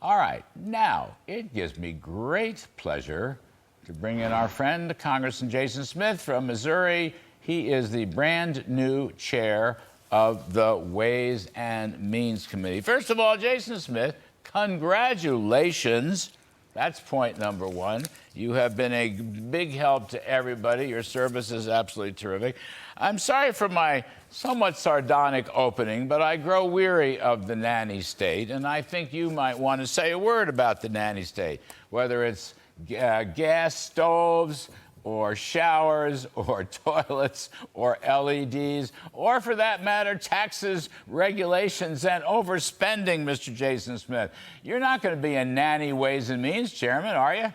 All right, now it gives me great pleasure to bring in our friend, Congressman Jason Smith from Missouri. He is the brand new chair of the Ways and Means Committee. First of all, Jason Smith, congratulations. That's point number one. You have been a big help to everybody. Your service is absolutely terrific. I'm sorry for my somewhat sardonic opening, but I grow weary of the nanny state, and I think you might want to say a word about the nanny state, whether it's gas stoves, or showers, or toilets, or LEDs, or for that matter, taxes, regulations, and overspending, Mr. Jason Smith. You're not going to be a nanny Ways and Means chairman, are you?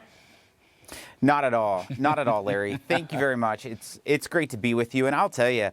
Not at all. Not at all, Larry. Thank you very much. It's great to be with you. And I'll tell you,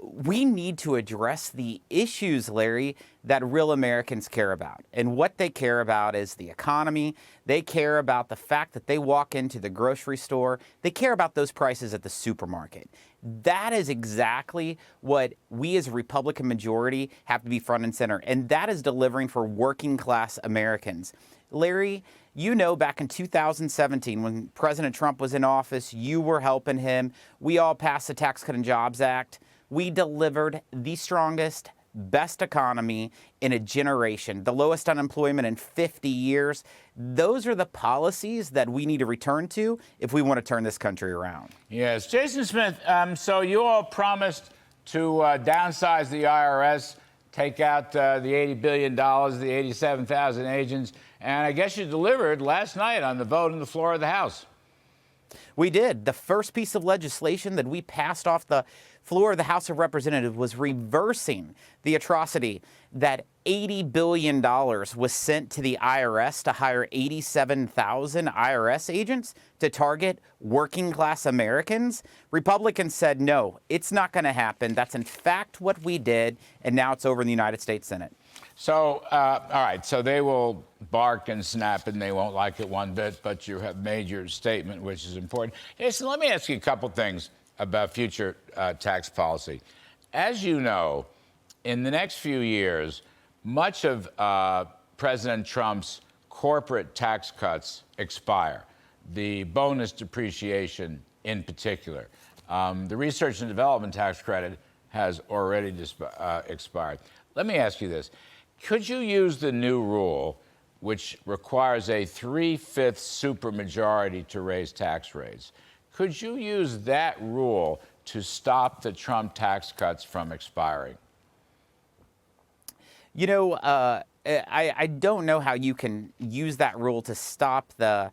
we need to address the issues, Larry, that real Americans care about. And what they care about is the economy. They care about the fact that they walk into the grocery store. They care about those prices at the supermarket. That is exactly what we as a Republican majority have to be front and center. And that is delivering for working class Americans. Larry, you know, back in 2017, when President Trump was in office, you were helping him. We all passed the Tax Cut and Jobs Act. We delivered the strongest, best economy in a generation, the lowest unemployment in 50 years. Those are the policies that we need to return to if we want to turn this country around. Yes. Jason Smith, so you all promised to downsize the IRS, take out the $80 billion, the 87,000 agents, and I guess you delivered last night on the vote on the floor of the House. We did. The first piece of legislation that we passed off the floor of the House of Representatives was reversing the atrocity that $80 billion was sent to the IRS to hire 87,000 IRS agents to target working class Americans. Republicans said, no, it's not going to happen. That's in fact what we did, and now it's over in the United States Senate. So, all right, so they will bark and snap and they won't like it one bit, but you have made your statement, which is important. Jason, let me ask you a couple things about future tax policy. As you know, in the next few years, much of President Trump's corporate tax cuts expire, the bonus depreciation in particular. The research and development tax credit has already expired. Let me ask you this. Could you use the new rule, which requires a 3/5 supermajority to raise tax rates? Could you use that rule to stop the Trump tax cuts from expiring? You know, I don't know how you can use that rule to stop the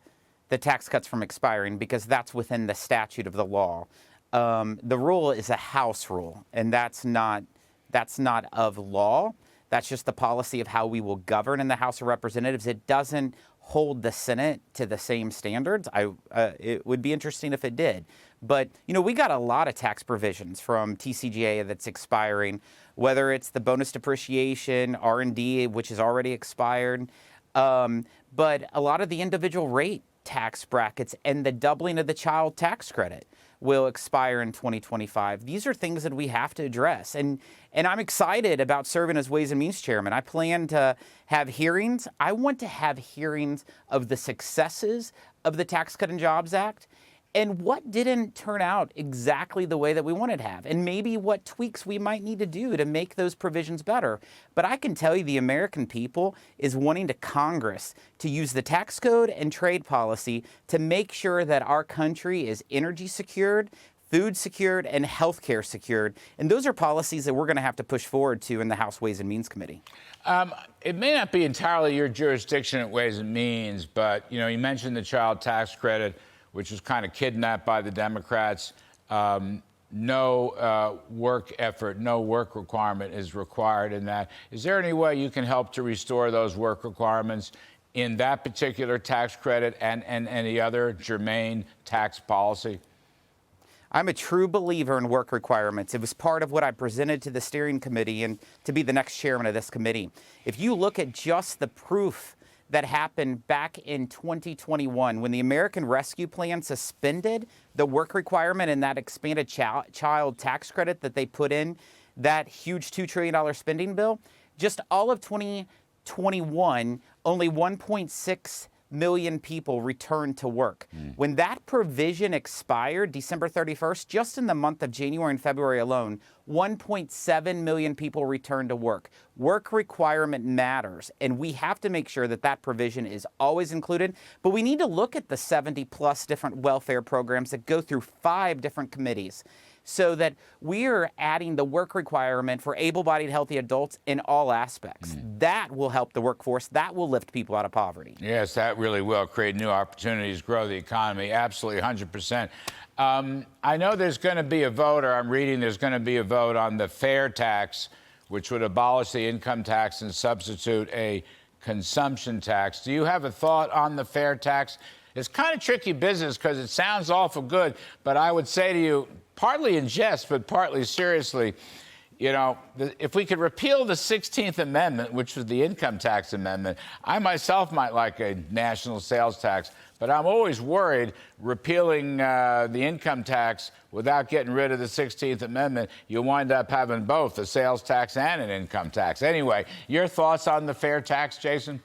tax cuts from expiring, because that's within the statute of the law. The rule is a House rule, and that's not of law. That's just the policy of how we will govern in the House of Representatives. It doesn't hold the Senate to the same standards. It would be interesting if it did. But, you know, we got a lot of tax provisions from TCJA that's expiring, whether it's the bonus depreciation, R&D, which is already expired, but a lot of the individual rate tax brackets and the doubling of the child tax credit will expire in 2025. These are things that we have to address. And I'm excited about serving as Ways and Means Chairman. I plan to have hearings. I want to have hearings of the successes of the Tax Cut and Jobs Act and what didn't turn out exactly the way that we wanted to have, and maybe what tweaks we might need to do to make those provisions better. But I can tell you the American people is wanting to Congress to use the tax code and trade policy to make sure that our country is energy secured, food secured, and healthcare secured. And those are policies that we're going to have to push forward to in the House Ways and Means Committee. It may not be entirely your jurisdiction at Ways and Means, but, you know, you mentioned the child tax credit, which was kind of kidnapped by the Democrats. No work effort, no work requirement is required in that. Is there any way you can help to restore those work requirements in that particular tax credit and any other germane tax policy? I'm a true believer in work requirements. It was part of what I presented to the steering committee and to be the next chairman of this committee. If you look at just the proof that happened back in 2021 when the American Rescue Plan suspended the work requirement and that expanded child tax credit that they put in, that huge $2 trillion spending bill, just all of 2021, only 1.6 million people returned to work. When that provision expired December 31st, just in the month of January and February alone, 1.7 million people returned to work. Work requirement matters, and we have to make sure that that provision is always included. But we need to look at the 70 plus different welfare programs that go through 5 different committees, so that we are adding the work requirement for able-bodied healthy adults in all aspects. That will help the workforce. That will lift people out of poverty. Yes, that really will create new opportunities, grow the economy. Absolutely, 100%. I know there's going to be a vote, or I'm reading there's going to be a vote on the fair tax, which would abolish the income tax and substitute a consumption tax. Do you have a thought on the fair tax? It's kind of tricky business because it sounds awful good, but I would say to you, partly in jest, but partly seriously, you know, if we could repeal the 16th Amendment, which was the income tax amendment, I myself might like a national sales tax, but I'm always worried repealing the income tax without getting rid of the 16th Amendment, you'll wind up having both a sales tax and an income tax. Anyway, your thoughts on the fair tax, Jason?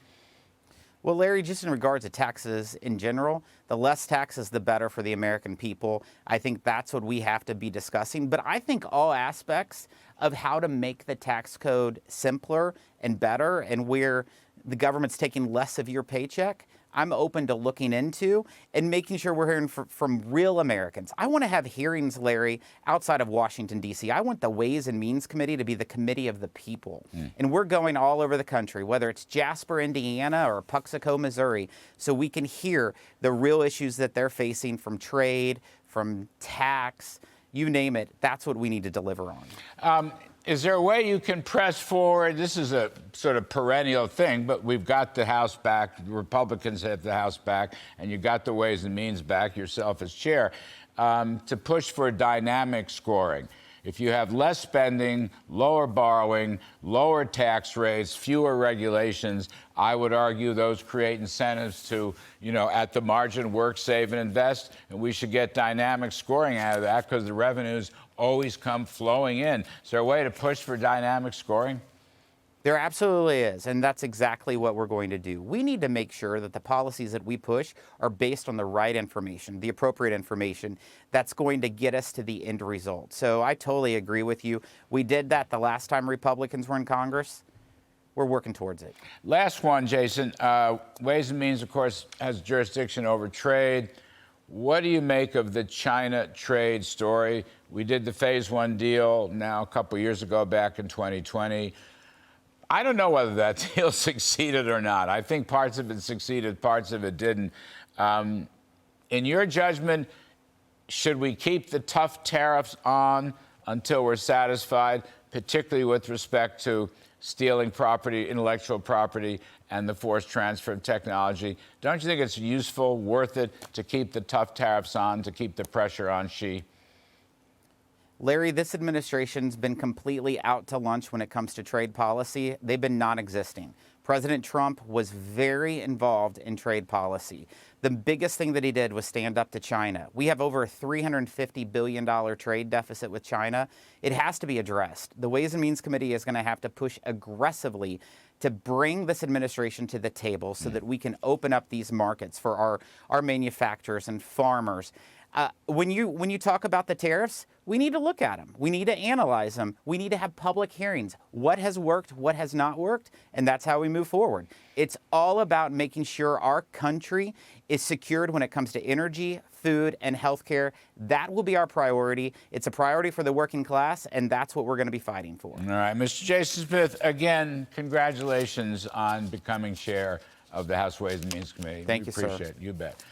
Well, Larry, just in regards to taxes in general, the less taxes, the better for the American people. I think that's what we have to be discussing. But I think all aspects of how to make the tax code simpler and better, and where the government's taking less of your paycheck, I'm open to looking into and making sure we're hearing from real Americans. I want to have hearings, Larry, outside of Washington, D.C. I want the Ways and Means Committee to be the committee of the people. And we're going all over the country, whether it's Jasper, Indiana, or Puxico, Missouri, so we can hear the real issues that they're facing from trade, from tax, you name it. That's what we need to deliver on. Is there a way you can press forward? This is a sort of perennial thing, but we've got the House back. The Republicans have the House back, and you got the Ways and Means back, yourself as chair, to push for dynamic scoring. If you have less spending, lower borrowing, lower tax rates, fewer regulations, I would argue those create incentives to, you know, at the margin, work, save, and invest. And we should get dynamic scoring out of that because the revenues always come flowing in. Is there a way to push for dynamic scoring? There absolutely is, and that's exactly what we're going to do. We need to make sure that the policies that we push are based on the right information, the appropriate information that's going to get us to the end result. So I totally agree with you. We did that the last time Republicans were in Congress. We're working towards it. Last one, Jason. Ways and Means, of course, has jurisdiction over trade. What do you make of the China trade story? We did the phase 1 deal now a couple years ago, back in 2020. I don't know whether that deal succeeded or not. I think parts of it succeeded, parts of it didn't. In your judgment, should we keep the tough tariffs on until we're satisfied, particularly with respect to stealing property, intellectual property, and the forced transfer of technology? Don't you think it's useful, worth it, to keep the tough tariffs on, to keep the pressure on Xi? Larry, this administration's been completely out to lunch when it comes to trade policy. They've been non-existing. President Trump was very involved in trade policy. The biggest thing that he did was stand up to China. We have over a $350 billion trade deficit with China. It has to be addressed. The Ways and Means Committee is going to have to push aggressively to bring this administration to the table so that we can open up these markets for our manufacturers and farmers. When you talk about the tariffs, we need to look at them. We need to analyze them. We need to have public hearings. What has worked, what has not worked, and that's how we move forward. It's all about making sure our country is secured when it comes to energy, food, and healthcare. That will be our priority. It's a priority for the working class, and that's what we're going to be fighting for. All right, Mr. Jason Smith, again, congratulations on becoming chair of the House Ways and Means Committee. Thank you, sir. Appreciate it. You bet.